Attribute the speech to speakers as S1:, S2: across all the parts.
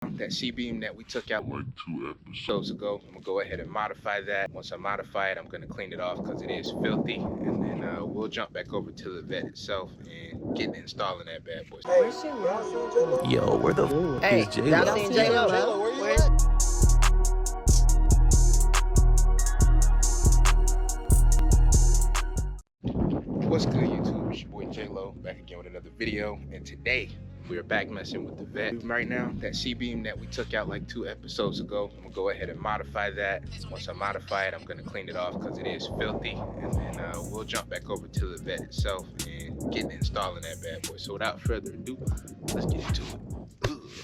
S1: That C-beam that we took out like 2 episodes ago. I'm gonna go ahead and modify that. Once I modify it, I'm gonna clean it off because it is filthy, and then we'll jump back over to the vet itself and get installing that bad boy.
S2: Yo, where the f is J-Lo?
S3: Y'all seen J-Lo?
S4: Where you at?
S1: What's good, YouTube? It's your boy J-Lo back again with another video, and today we are back messing with the vet. Right now, that C-beam that we took out like 2 episodes ago, I'm gonna go ahead and modify that. Once I modify it, I'm gonna clean it off because it is filthy, and then we'll jump back over to the vet itself and get installing that bad boy. So without further ado, let's get into it.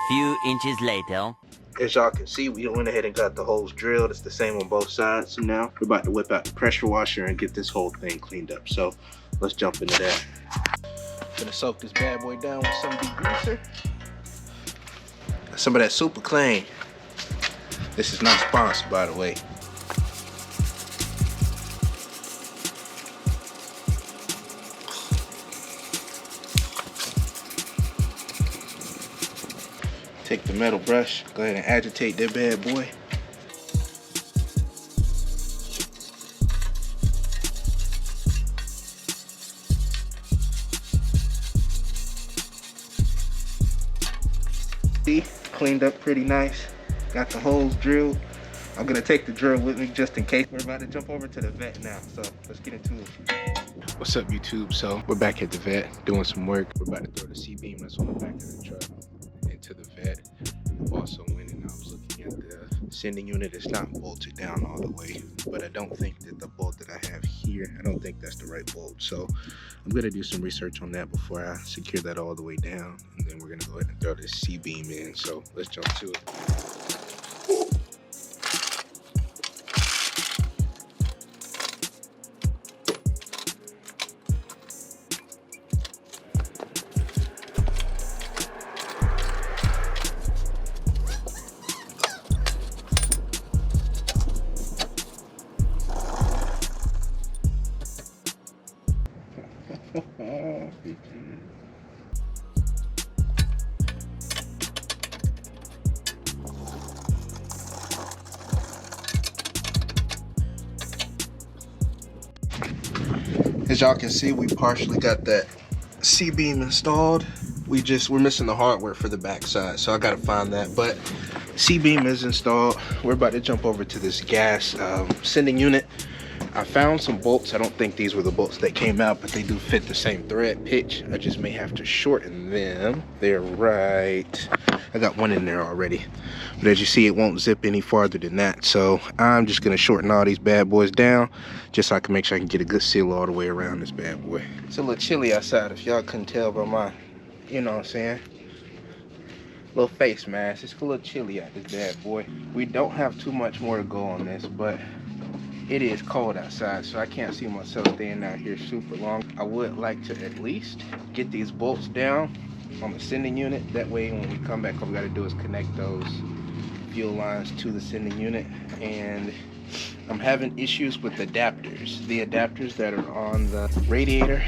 S2: Few inches later.
S1: As y'all can see, we went ahead and got the holes drilled. It's the same on both sides. So now we're about to whip out the pressure washer and get this whole thing cleaned up. So let's jump into that. Gonna soak this bad boy down with some degreaser. Some of that super clean. This is not sponsored, by the way. Take the metal brush, go ahead and agitate that bad boy. See, cleaned up pretty nice. Got the holes drilled. I'm gonna take the drill with me just in case. We're about to jump over to the vet now, so let's get into it. What's up, YouTube? So we're back at the vet doing some work. We're about to throw the C-beam that's on the back of the truck into the vet. Also went and I was looking at the sending unit. It's not bolted down all the way, but I don't think that the bolt that I have here, I don't think that's the right bolt. So I'm gonna do some research on that before I secure that all the way down, and then we're gonna go ahead and throw this C-beam in. So let's jump to it. As y'all can see, we partially got that C-beam installed. We're missing the hardware for the backside, so I gotta find that. But C-beam is installed. We're about to jump over to this gas sending unit. I found some bolts. I don't think these were the bolts that came out, but they do fit the same thread pitch. I just may have to shorten them. They're right. I got one in there already. But as you see, it won't zip any farther than that. So I'm just gonna shorten all these bad boys down just so I can make sure I can get a good seal all the way around this bad boy. It's a little chilly outside if y'all couldn't tell by my, you know what I'm saying, little face mask. It's a little chilly out this bad boy. We don't have too much more to go on this, but it is cold outside, so I can't see myself staying out here super long. I would like to at least get these bolts down on the sending unit. That way when we come back, all we gotta do is connect those fuel lines to the sending unit. And I'm having issues with adapters. The adapters that are on the radiator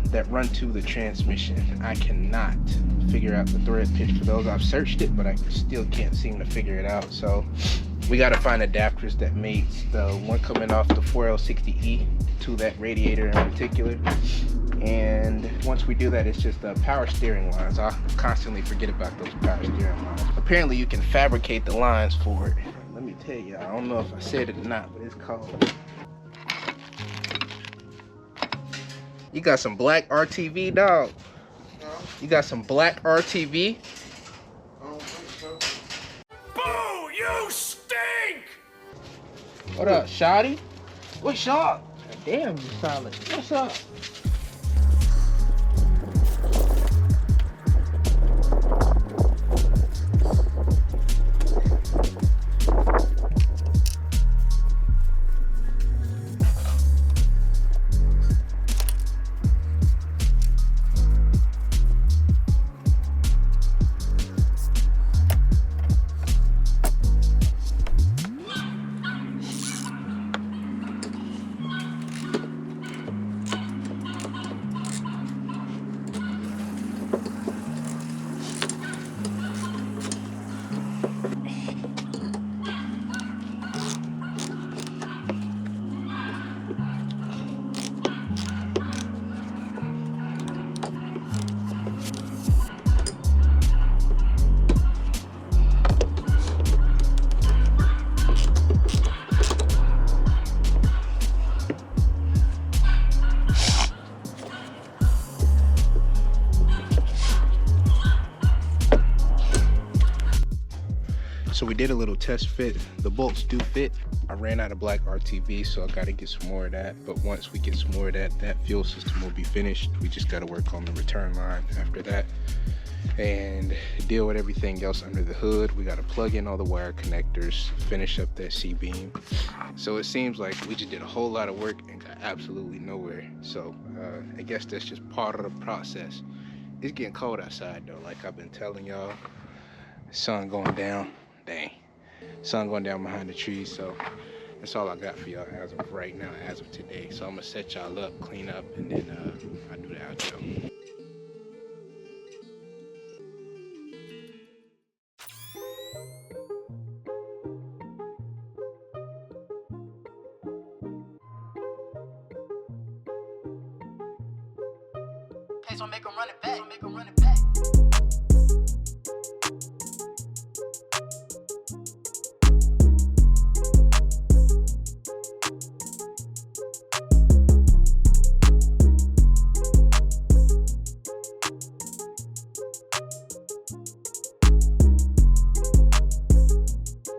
S1: that run to the transmission. I cannot figure out the thread pitch for those. I've searched it, but I still can't seem to figure it out. So we got to find adapters that mates the one coming off the 4L60E to that radiator in particular. And once we do that, it's just the power steering lines. I constantly forget about those power steering lines. Apparently you can fabricate the lines for it. Let me tell you, I don't know if I said it or not, but it's called. You got some black RTV, dog? No. You got some black RTV? I don't think so.
S4: Boo! You stink!
S1: What up, Shotty? What's up? Damn, you solid. What's up? So we did a little test fit. The bolts do fit. I ran out of black RTV, so I gotta get some more of that. But once we get some more of that, that fuel system will be finished. We just gotta work on the return line after that and deal with everything else under the hood. We gotta plug in all the wire connectors, finish up that C-beam. So it seems like we just did a whole lot of work and got absolutely nowhere. So I guess that's just part of the process. It's getting cold outside though, like I've been telling y'all. Sun going down. Dang. Sun going down behind the trees. So that's all I got for y'all as of right now, as of today. So I'm gonna set y'all up, clean up, and then I'll do the outro.
S3: Hey, so make 'em run it back.